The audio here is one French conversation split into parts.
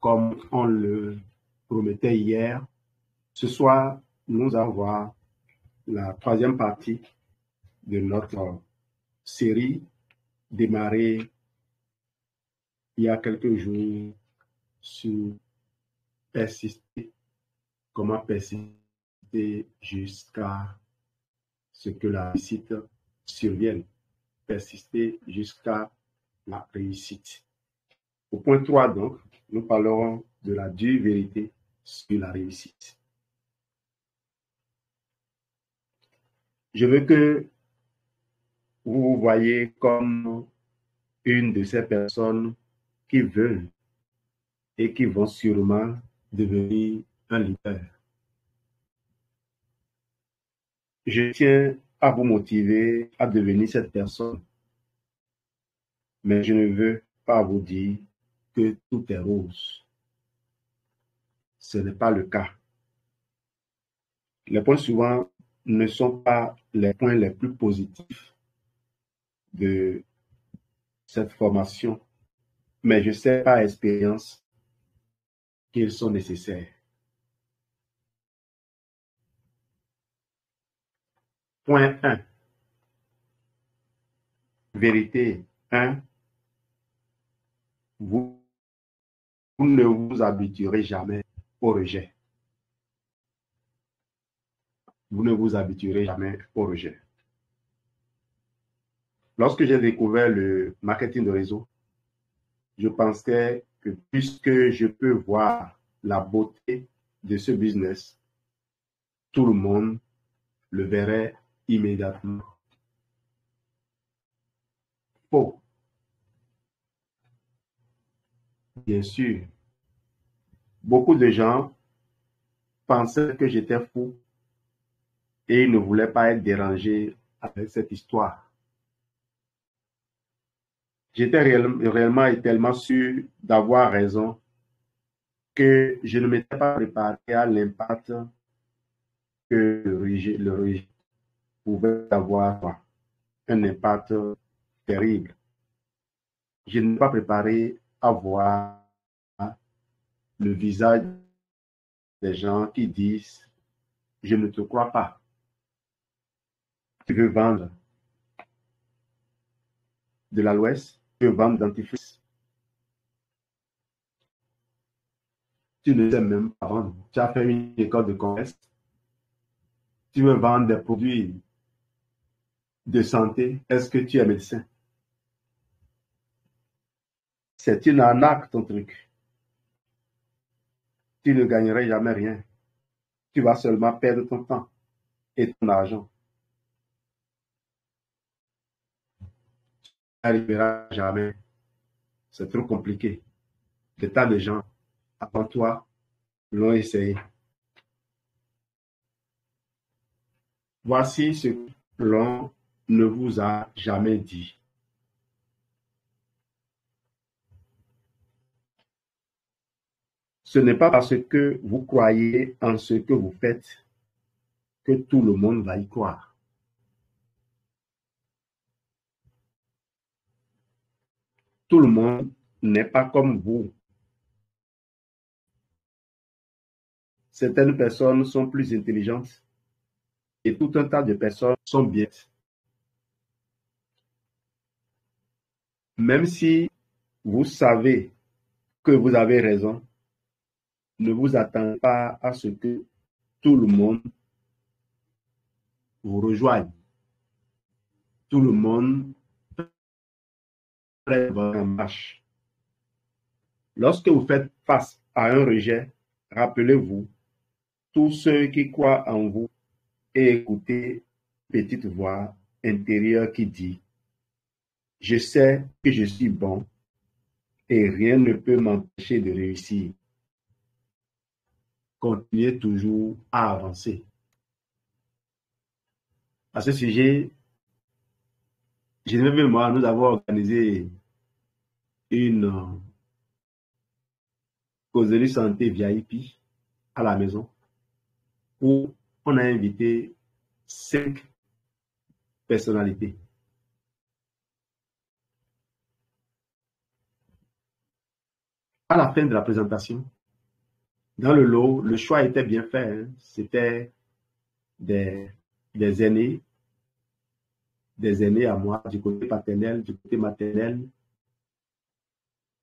comme on le promettait hier, ce soir, nous allons voir la troisième partie de notre série démarrée il y a quelques jours sur persister, comment persister jusqu'à ce que la réussite survienne, persister jusqu'à la réussite. Au point 3, donc, nous parlerons de la dure vérité sur la réussite. Je veux que vous vous voyez comme une de ces personnes qui veulent et qui vont sûrement devenir un leader. Je tiens à vous motiver à devenir cette personne, mais je ne veux pas vous dire que tout est rose. Ce n'est pas le cas. Les points suivants ne sont pas les points les plus positifs de cette formation, mais je sais par expérience qu'ils sont nécessaires. Point 1. Vérité 1. Vous ne vous habituerez jamais au rejet. Vous ne vous habituerez jamais au rejet. Lorsque j'ai découvert le marketing de réseau, je pensais que puisque je peux voir la beauté de ce business, tout le monde le verrait immédiatement. Faux. Bien sûr, beaucoup de gens pensaient que j'étais fou et ils ne voulaient pas être dérangés avec cette histoire. J'étais réellement et tellement sûr d'avoir raison que je ne m'étais pas préparé à l'impact que le rejet pouvait avoir, un impact terrible. Je ne m'étais pas préparé à voir le visage des gens qui disent « Je ne te crois pas. Tu veux vendre de l'aloès, tu veux vendre dentifrice. Tu ne sais même pas vendre. Tu as fait une école de commerce. Tu veux vendre des produits de santé. Est-ce que tu es médecin? C'est une arnaque, ton truc. Tu ne gagnerais jamais rien. Tu vas seulement perdre ton temps et ton argent. Tu n'arriveras jamais. C'est trop compliqué. Des tas de gens avant toi l'ont essayé. Voici ce que l'on ne vous a jamais dit. Ce n'est pas parce que vous croyez en ce que vous faites que tout le monde va y croire. Tout le monde n'est pas comme vous. Certaines personnes sont plus intelligentes et tout un tas de personnes sont bêtes. Même si vous savez que vous avez raison, ne vous attendez pas à ce que tout le monde vous rejoigne. Tout le monde prenne en marche. Lorsque vous faites face à un rejet, rappelez-vous, tous ceux qui croient en vous et écoutez une petite voix intérieure qui dit « Je sais que je suis bon et rien ne peut m'empêcher de réussir. » Continuez toujours à avancer. À ce sujet, Geneviève et moi, nous avons organisé une causerie santé VIP à la maison où on a invité 5 personnalités. À la fin de la présentation, dans le lot, le choix était bien fait, hein. C'était des, des aînés, des aînés à moi, du côté paternel, du côté maternel,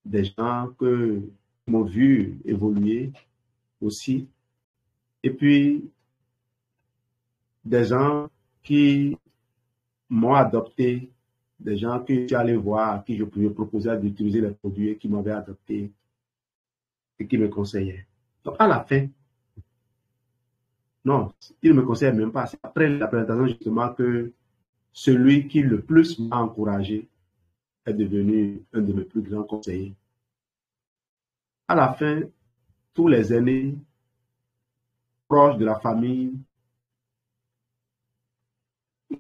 des gens que m'ont vu évoluer aussi. Et puis, des gens qui m'ont adopté, des gens que tu allais voir, à qui je pouvais proposer d'utiliser les produits et qui m'avaient adopté et qui me conseillaient. Donc, à la fin, non, ils ne me conseillent même pas. C'est après la présentation, justement, que celui qui le plus m'a encouragé est devenu un de mes plus grands conseillers. À la fin, tous les aînés proches de la famille,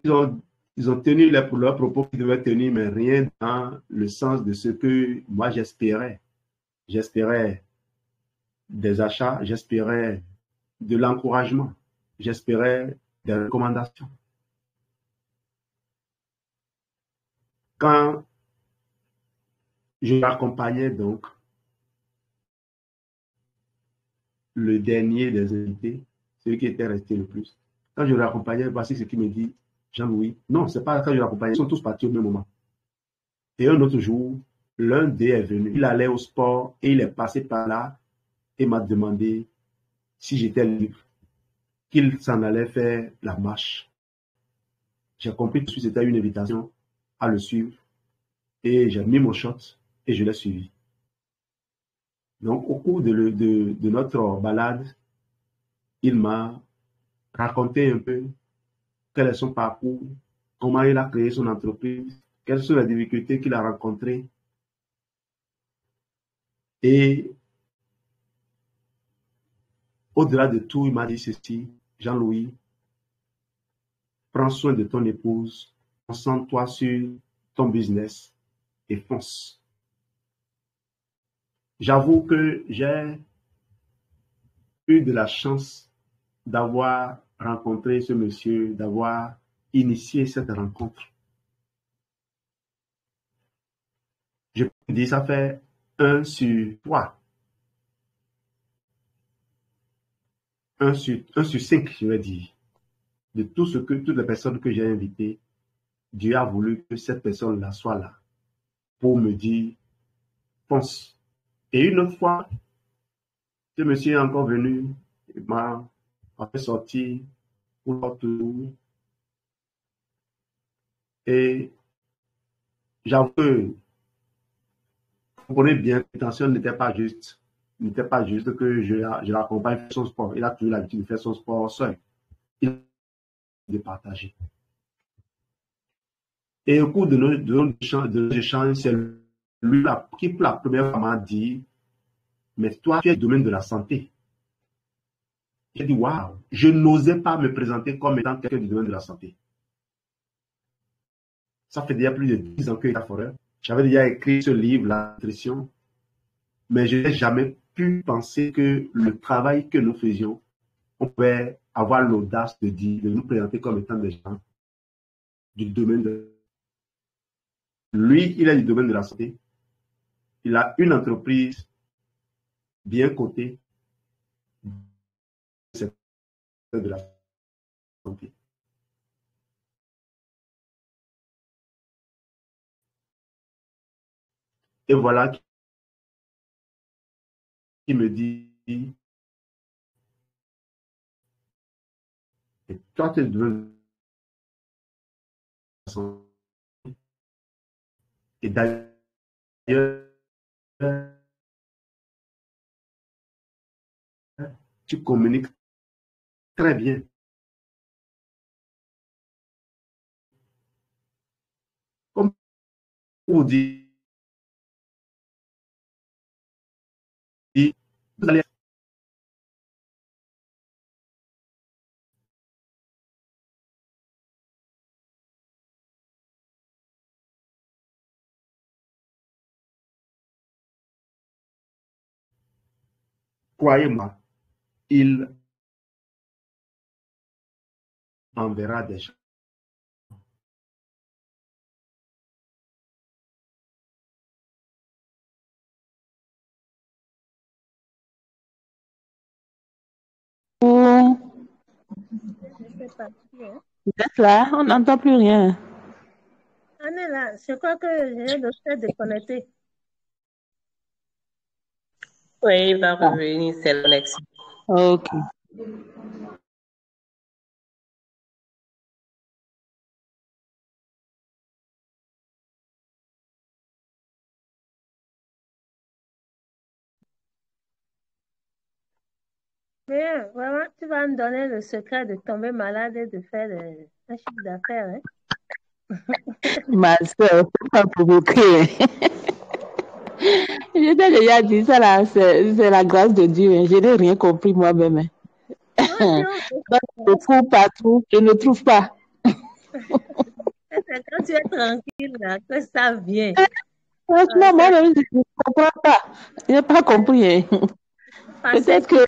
ils ont, ils ont tenu leurs propos qu'ils devaient tenir, mais rien dans le sens de ce que moi j'espérais. J'espérais des achats, j'espérais de l'encouragement, j'espérais des recommandations. Quand je l'accompagnais donc, le dernier des invités, celui qui était resté le plus, quand je l'accompagnais, voici ce qu'il me dit, Jean-Louis. Non, c'est pas quand je l'accompagnais, ils sont tous partis au même moment. Et un autre jour, l'un d'eux est venu, il allait au sport et il est passé par là et m'a demandé si j'étais libre, qu'il s'en allait faire la marche. J'ai compris que c'était une invitation à le suivre et j'ai mis mon shot et je l'ai suivi. Donc, au cours de notre balade, il m'a raconté un peu quel est son parcours, comment il a créé son entreprise, quelles sont les difficultés qu'il a rencontrées. Et au-delà de tout, il m'a dit ceci, Jean-Louis, prends soin de ton épouse, concentre-toi sur ton business et fonce. J'avoue que j'ai eu de la chance d'avoir rencontré ce monsieur, d'avoir initié cette rencontre. Je peux dire, ça fait 1/3. 1/5, je vais dire. De tout ce que, toutes les personnes que j'ai invitées, Dieu a voulu que cette personne-là soit là pour me dire, pense. Et une autre fois, ce monsieur est encore venu, il m'a fait sortir pour l'autre tour. Et j'avoue que, vous comprenez bien, l'intention n'était pas juste que je l'accompagne faire son sport. Il a toujours l'habitude de faire son sport seul. Il a de partager. Et au cours de nos échanges, c'est lui qui, pour la première fois, m'a dit, mais toi, tu es du domaine de la santé. J'ai dit, waouh, je n'osais pas me présenter comme étant quelqu'un du domaine de la santé. Ça fait déjà plus de 10 ans que j'étais forêt. J'avais déjà écrit ce livre, La nutrition, mais je n'ai jamais pu penser que le travail que nous faisions, on pouvait avoir l'audace de nous présenter comme étant des gens du domaine de... Lui, il est du domaine de la santé. Il a une entreprise bien cotée de la santé. Et voilà qui me dit, toi, tu es du domaine de la santé. Et d'ailleurs, tu communiques très bien. Comme vous dites, vous allez, croyez-moi, il enverra des gens. Je sais pas. Hein. Vous êtes là? On n'entend plus rien. On est là. Je crois que je de se déconnecter. Oui, il va revenir, c'est la connexion. Ok. Mais vraiment, tu vas me donner le secret de tomber malade et de faire un chiffre d'affaires. Hein? Ma soeur, faut pas provoquer. Je t'ai déjà dit ça là, c'est la grâce de Dieu. Hein. Je n'ai rien compris moi-même. Non, Je cours partout, je ne trouve pas. c'est quand tu es tranquille là que ça vient. Franchement, moi-même, je ne comprends pas. Je n'ai pas compris. Hein. Peut-être que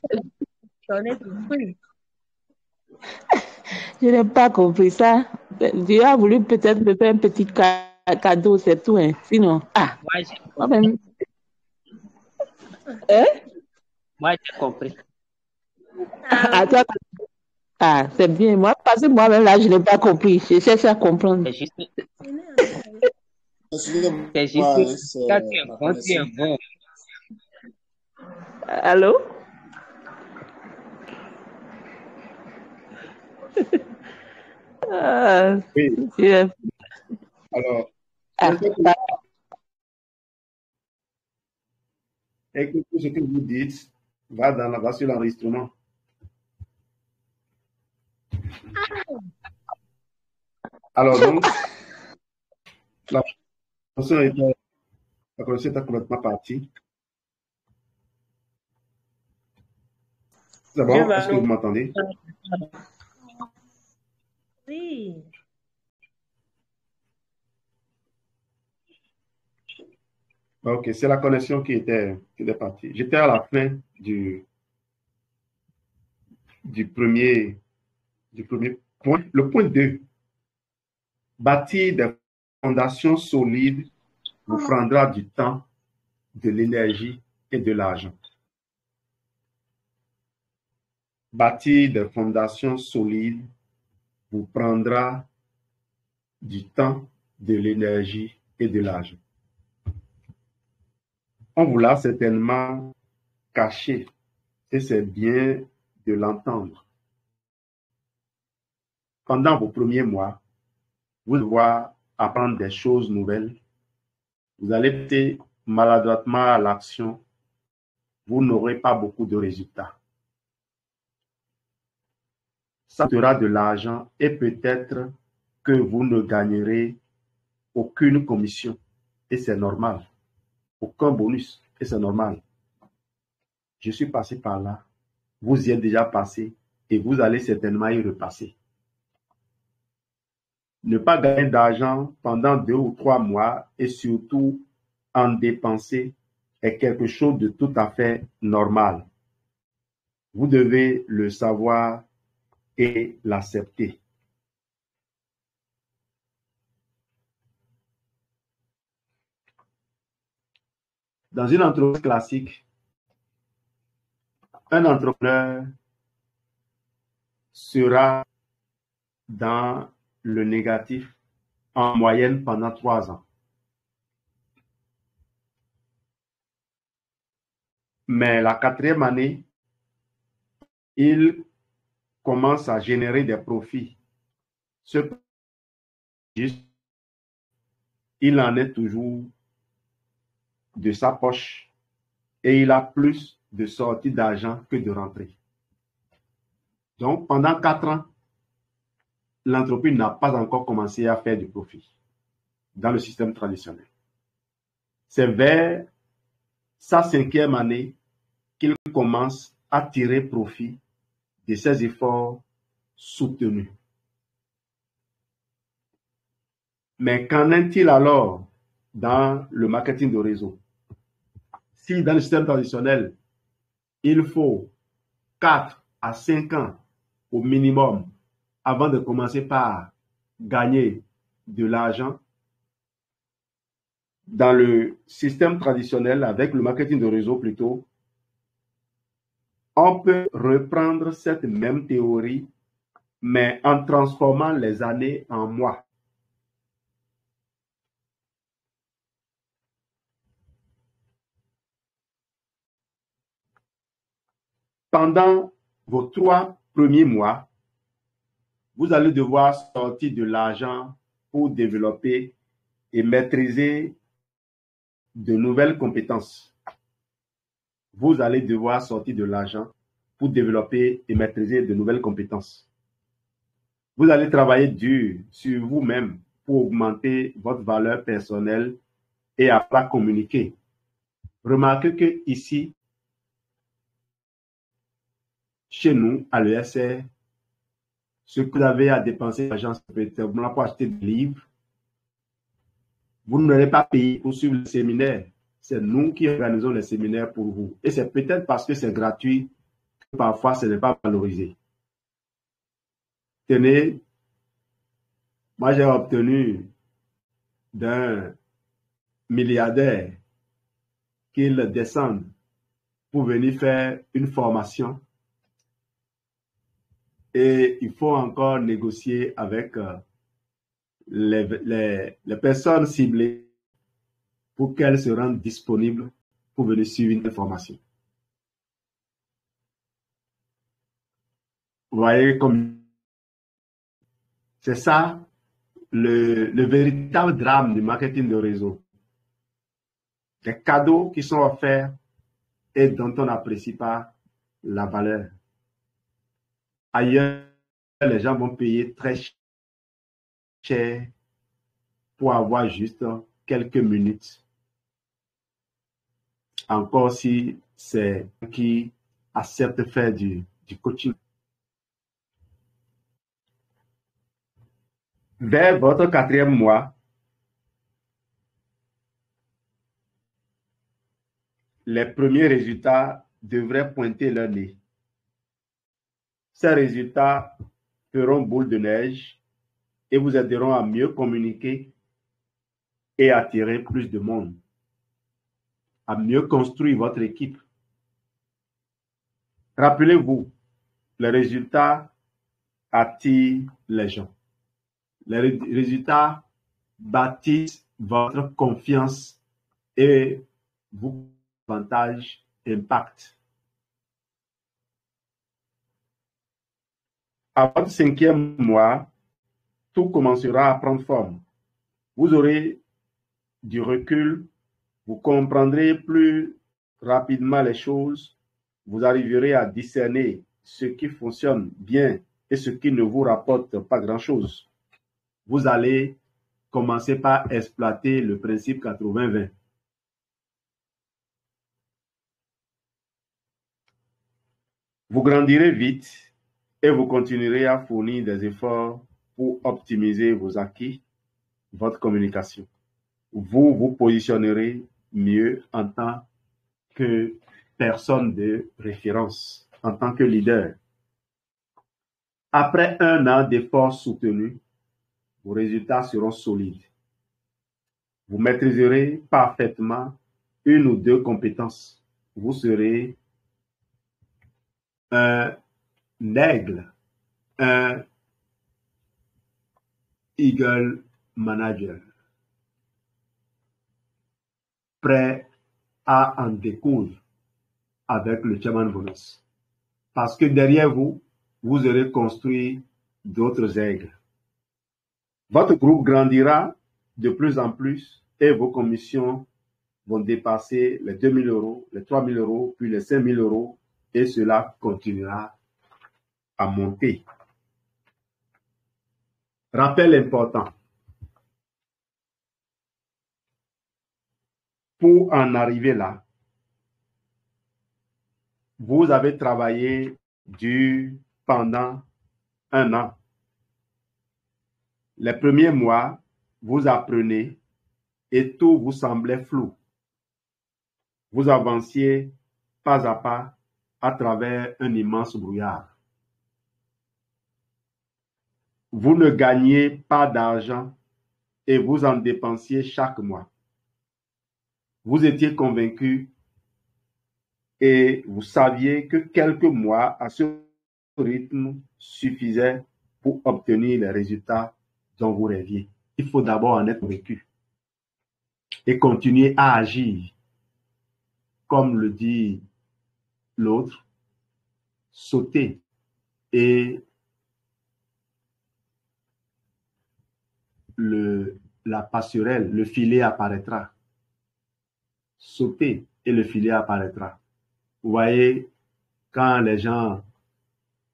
donner du fruit. je n'ai pas compris ça. Dieu a voulu peut-être me faire un petit cadeau, c'est tout. Hein. Sinon, moi-même. Hein? Moi, j'ai compris. Ah, toi, ah, c'est bien. Moi, parce que moi-même, là, je n'ai pas compris. Je cherche à comprendre. C'est juste Excusez-moi, quand tu es bon, tu es bon. Allô? Oui. Yeah. Alors, écoutez ce que vous dites, va sur l'enregistrement. Alors donc, la connexion était complètement partie. C'est bon? Est-ce que vous m'entendez? Oui. Ok, c'est la connexion qui était partie. J'étais à la fin du premier point. Le point 2. Bâtir des fondations solides vous prendra du temps, de l'énergie et de l'argent. Bâtir des fondations solides vous prendra du temps, de l'énergie et de l'argent. On vous l'a certainement caché et c'est bien de l'entendre. Pendant vos premiers mois, vous devez apprendre des choses nouvelles. Vous allez peut-être maladroitement à l'action. Vous n'aurez pas beaucoup de résultats. Ça sera de l'argent et peut-être que vous ne gagnerez aucune commission. Et c'est normal. Aucun bonus. Et c'est normal. Je suis passé par là. Vous y êtes déjà passé et vous allez certainement y repasser. Ne pas gagner d'argent pendant 2 ou 3 mois et surtout en dépenser est quelque chose de tout à fait normal. Vous devez le savoir et l'accepter. Dans une entreprise classique, un entrepreneur sera dans le négatif en moyenne pendant 3 ans. Mais la 4e année, il commence à générer des profits. Il en est toujours de sa poche et il a plus de sorties d'argent que de rentrées. Donc, pendant 4 ans, l'entreprise n'a pas encore commencé à faire du profit dans le système traditionnel. C'est vers sa 5e année qu'il commence à tirer profit de ses efforts soutenus. Mais qu'en est-il alors dans le marketing de réseau? Si dans le système traditionnel, il faut 4 à 5 ans au minimum avant de commencer par gagner de l'argent, dans le système traditionnel, avec le marketing de réseau plutôt, On peut reprendre cette même théorie, mais en transformant les années en mois. Pendant vos 3 premiers mois, vous allez devoir sortir de l'argent pour développer et maîtriser de nouvelles compétences. Vous allez devoir sortir de l'argent pour développer et maîtriser de nouvelles compétences. Vous allez travailler dur sur vous-même pour augmenter votre valeur personnelle et apprendre à communiquer. Remarquez que ici, chez nous, à l'ESR, ce que vous avez à dépenser l'argent, c'est pour acheter des livres. Vous n'allez pas payer pour suivre le séminaire. C'est nous qui organisons les séminaires pour vous. Et c'est peut-être parce que c'est gratuit que parfois ce n'est pas valorisé. Tenez, moi j'ai obtenu d'un milliardaire qu'il descende pour venir faire une formation. Et il faut encore négocier avec les personnes ciblées pour qu'elles se rendent disponibles pour venir suivre une formation. Vous voyez comme c'est ça le véritable drame du marketing de réseau. Des cadeaux qui sont offerts et dont on n'apprécie pas la valeur. Ailleurs, les gens vont payer très cher pour avoir juste quelques minutes. Encore si c'est qui accepte faire du coaching. Vers votre 4e mois, les premiers résultats devraient pointer leur nez. Ces résultats feront boule de neige et vous aideront à mieux communiquer et attirer plus de monde, à mieux construire votre équipe. Rappelez-vous, les résultats attirent les gens. Les résultats bâtissent votre confiance et vous avantage impact. À votre 5e mois, tout commencera à prendre forme. Vous aurez du recul, vous comprendrez plus rapidement les choses, vous arriverez à discerner ce qui fonctionne bien et ce qui ne vous rapporte pas grand-chose. Vous allez commencer par exploiter le principe 80-20. Vous grandirez vite et vous continuerez à fournir des efforts pour optimiser vos acquis, votre communication. Vous vous positionnerez mieux en tant que personne de référence, en tant que leader. Après 1 an d'efforts soutenus, vos résultats seront solides. Vous maîtriserez parfaitement 1 ou 2 compétences. Vous serez un aigle, un eagle manager, prêt à en découdre avec le chairman bonus. Parce que derrière vous, vous aurez construit d'autres aigles. Votre groupe grandira de plus en plus et vos commissions vont dépasser les 2 000 euros, les 3 000 euros, puis les 5 000 euros et cela continuera à monter. Rappel important. Pour en arriver là, vous avez travaillé dur pendant 1 an. Les premiers mois, vous apprenez et tout vous semblait flou. Vous avanciez pas à pas à travers un immense brouillard. Vous ne gagnez pas d'argent et vous en dépensiez chaque mois. Vous étiez convaincu et vous saviez que quelques mois à ce rythme suffisaient pour obtenir les résultats dont vous rêviez. Il faut d'abord en être convaincu et continuer à agir. Comme le dit l'autre, sauter et la passerelle, le filet apparaîtra. Sauter et le filet apparaîtra. Vous voyez, quand les gens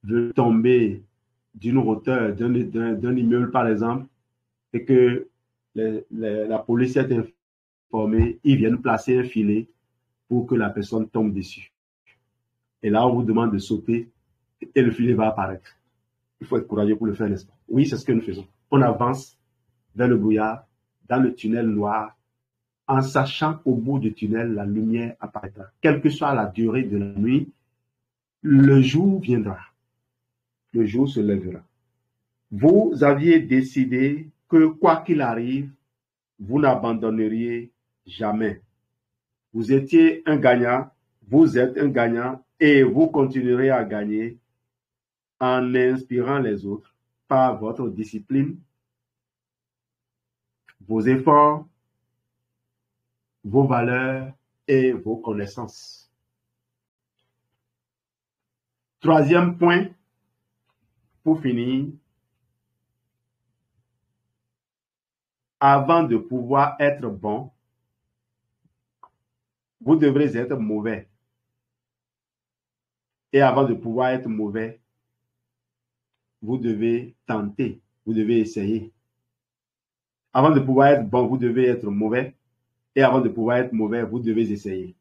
veulent tomber d'une hauteur, d'un immeuble par exemple, et que la police est informée, ils viennent placer un filet pour que la personne tombe dessus. Et là, on vous demande de sauter et le filet va apparaître. Il faut être courageux pour le faire, n'est-ce pas? Oui, c'est ce que nous faisons. On avance vers le brouillard, dans le tunnel noir, en sachant qu'au bout du tunnel, la lumière apparaîtra. Quelle que soit la durée de la nuit, le jour viendra. Le jour se lèvera. Vous aviez décidé que quoi qu'il arrive, vous n'abandonneriez jamais. Vous étiez un gagnant, vous êtes un gagnant et vous continuerez à gagner en inspirant les autres par votre discipline, vos efforts, vos valeurs et vos connaissances. Troisième point, pour finir, avant de pouvoir être bon, vous devrez être mauvais. Et avant de pouvoir être mauvais, vous devez tenter, vous devez essayer. Avant de pouvoir être bon, vous devez être mauvais. Et avant de pouvoir être mauvais, vous devez essayer.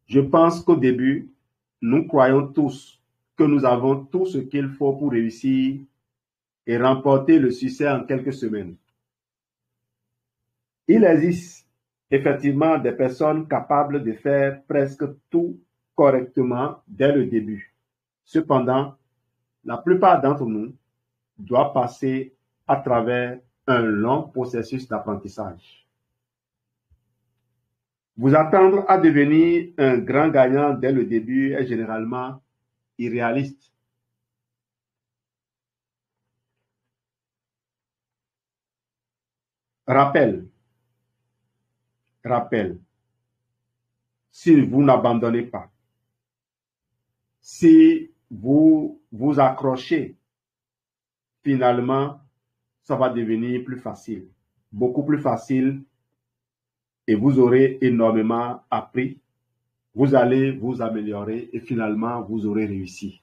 Je pense qu'au début, nous croyons tous que nous avons tout ce qu'il faut pour réussir et remporter le succès en quelques semaines. Il existe effectivement des personnes capables de faire presque tout correctement dès le début. Cependant, la plupart d'entre nous doivent passer à travers un long processus d'apprentissage. Vous attendre à devenir un grand gagnant dès le début est généralement irréaliste. Rappel, si vous n'abandonnez pas, si vous vous accrochez, finalement, ça va devenir plus facile, beaucoup plus facile, et vous aurez énormément appris. Vous allez vous améliorer et finalement, vous aurez réussi.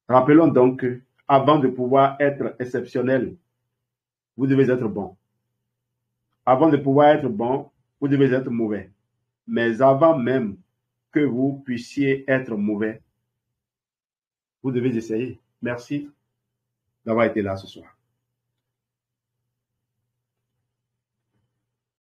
Rappelons donc que avant de pouvoir être exceptionnel, vous devez être bon. Avant de pouvoir être bon, vous devez être mauvais. Mais avant même que vous puissiez être mauvais, vous devez essayer. Merci d'avoir été là ce soir.